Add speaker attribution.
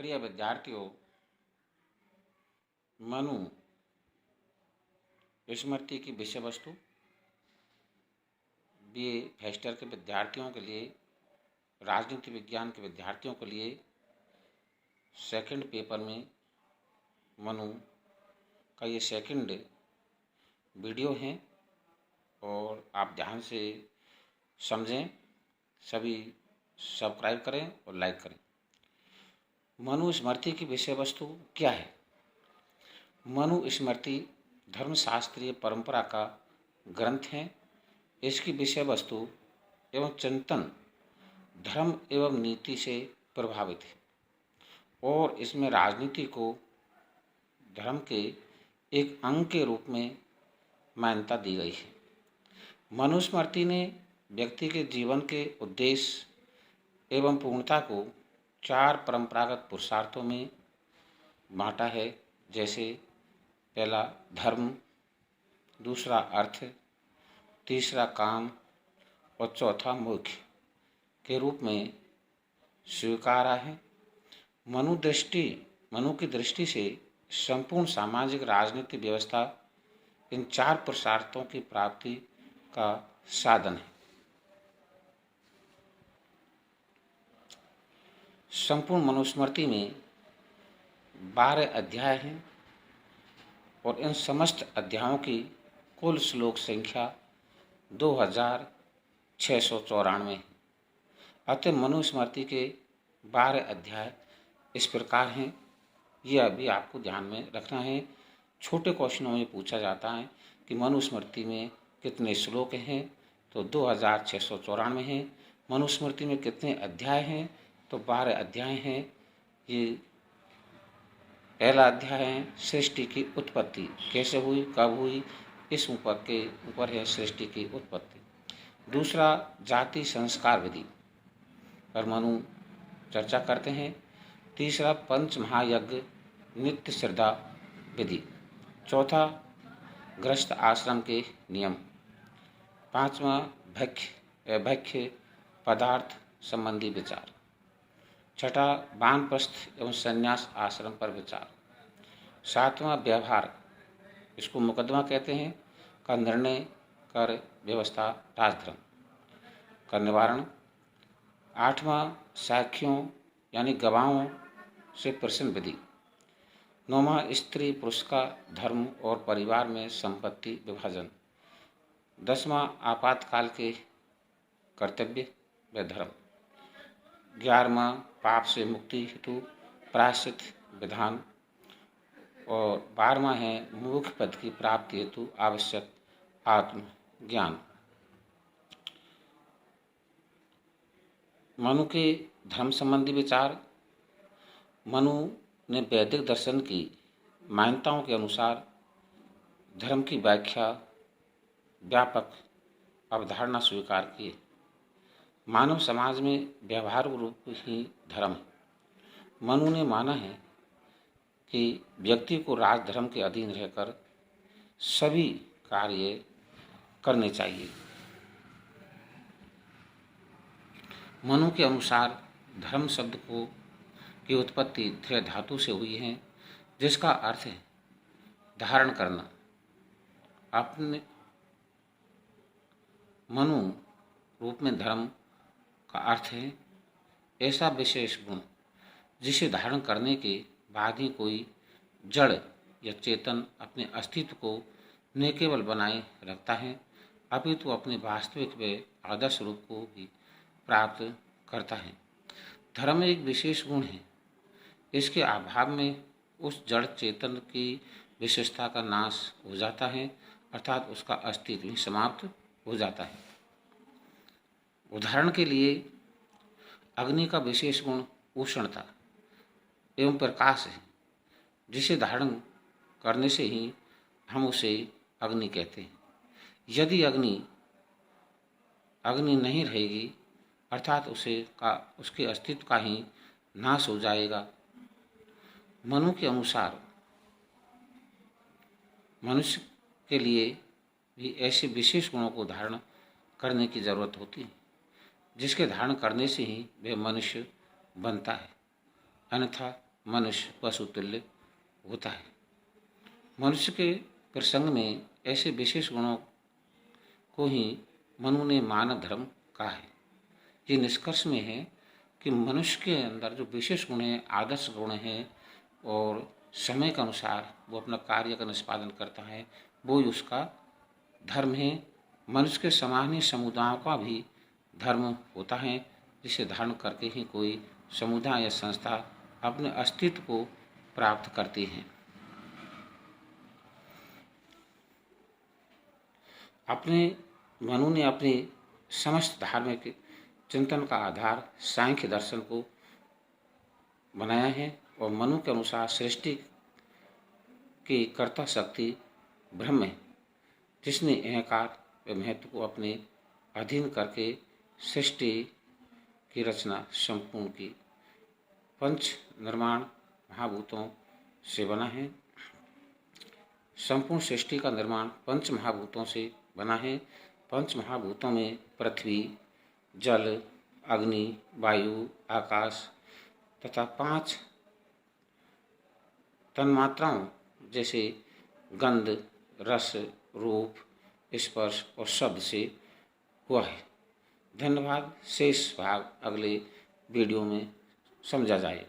Speaker 1: प्रिय विद्यार्थियों, मनु स्मृति की विषय वस्तु बीए फर्स्ट ईयर के विद्यार्थियों के लिए, राजनीति विज्ञान के विद्यार्थियों के लिए सेकंड पेपर में मनु का ये सेकंड वीडियो है और आप ध्यान से समझें, सभी सब्सक्राइब करें और लाइक करें। मनु स्मृति की विषय वस्तु क्या है? मनु स्मृति धर्मशास्त्रीय परंपरा का ग्रंथ है। इसकी विषय वस्तु एवं चिंतन धर्म एवं नीति से प्रभावित है और इसमें राजनीति को धर्म के एक अंग के रूप में मान्यता दी गई है। मनुस्मृति ने व्यक्ति के जीवन के उद्देश्य एवं पूर्णता को 4 परंपरागत पुरुषार्थों में बांटा है, जैसे पहला धर्म, दूसरा अर्थ, तीसरा काम और चौथा मोक्ष के रूप में स्वीकारा है। मनु की दृष्टि से संपूर्ण सामाजिक राजनीतिक व्यवस्था इन 4 पुरुषार्थों की प्राप्ति का साधन है। संपूर्ण मनुस्मृति में 12 अध्याय हैं और इन समस्त अध्यायों की कुल श्लोक संख्या 2694 है। अतः मनुस्मृति के 12 अध्याय इस प्रकार हैं। यह अभी आपको ध्यान में रखना है। छोटे क्वेश्चनों में पूछा जाता है कि मनुस्मृति में कितने श्लोक हैं, तो 2694 हैं। मनुस्मृति में कितने अध्याय हैं, तो 12 अध्याय हैं। ये पहला अध्याय है सृष्टि की उत्पत्ति, कैसे हुई, कब हुई, इस ऊपर है सृष्टि की उत्पत्ति। दूसरा जाति संस्कार विधि पर मनु चर्चा करते हैं। तीसरा पंच महायज्ञ नित्य श्रद्धा विधि। चौथा गृहस्थ आश्रम के नियम। पांचवा भक्ष्य पदार्थ संबंधी विचार। छठा वानप्रस्थ एवं संन्यास आश्रम पर विचार। सातवां व्यवहार, इसको मुकदमा कहते हैं, का निर्णय कर व्यवस्था राजधर्म का निवारण। आठवां साक्ष्यों यानी गवाहों से प्रश्न विधि। नौवां स्त्री पुरुष का धर्म और परिवार में संपत्ति विभाजन। 10वां आपातकाल के कर्तव्य व धर्म। 11वां पाप से मुक्ति हेतु प्रायश्चित विधान और 12वां है मोक्ष पद की प्राप्ति हेतु आवश्यक आत्मज्ञान। मनु के धर्म संबंधी विचार। मनु ने वैदिक दर्शन की मान्यताओं के अनुसार धर्म की व्याख्या व्यापक अवधारणा स्वीकार की। मानव समाज में व्यवहार रूप ही धर्म है। मनु ने माना है कि व्यक्ति को राजधर्म के अधीन रहकर सभी कार्य करने चाहिए। मनु के अनुसार धर्म शब्द की उत्पत्ति ध्रेय धातु से हुई है, जिसका अर्थ है धारण करना। अपने मनु रूप में धर्म का अर्थ है ऐसा विशेष गुण जिसे धारण करने के बाद ही कोई जड़ या चेतन अपने अस्तित्व को न केवल बनाए रखता है, अपितु अपने वास्तविक व आदर्श रूप को भी प्राप्त करता है। धर्म एक विशेष गुण है। इसके अभाव में उस जड़ चेतन की विशेषता का नाश हो जाता है, अर्थात उसका अस्तित्व ही समाप्त हो जाता है। उदाहरण के लिए अग्नि का विशेष गुण उष्णता एवं प्रकाश है, जिसे धारण करने से ही हम उसे अग्नि कहते हैं। यदि अग्नि नहीं रहेगी, अर्थात उसके अस्तित्व का ही नाश हो जाएगा। मनु के अनुसार मनुष्य के लिए भी ऐसे विशेष गुणों को धारण करने की जरूरत होती है, जिसके धारण करने से ही वह मनुष्य बनता है। अन्यथा मनुष्य पशु तुल्य होता है। मनुष्य के प्रसंग में ऐसे विशेष गुणों को ही मनु ने मानव धर्म कहा है। ये निष्कर्ष में है कि मनुष्य के अंदर जो विशेष गुण हैं, आदर्श गुण हैं और समय के अनुसार वो अपना कार्य का निष्पादन करता है, वो ही उसका धर्म है। मनुष्य के समान ही समुदायों का भी धर्म होता है, जिसे धारण करके ही कोई समुदाय या संस्था अपने अस्तित्व को प्राप्त करती है। मनु ने अपने समस्त धार्मिक चिंतन का आधार सांख्य दर्शन को बनाया है और मनु के अनुसार सृष्टि की कर्ता शक्ति ब्रह्म है, जिसने अहंकार व महत्व को अपने अधीन करके सृष्टि की रचना संपूर्ण की। पंच निर्माण महाभूतों से बना है। संपूर्ण सृष्टि का निर्माण पंच महाभूतों से बना है। पंच महाभूतों में पृथ्वी, जल, अग्नि, वायु, आकाश तथा 5 तन्मात्राओं जैसे गंध, रस, रूप, स्पर्श और शब्द से हुआ है। धन्यवाद। शेष भाग अगले वीडियो में समझा जाए।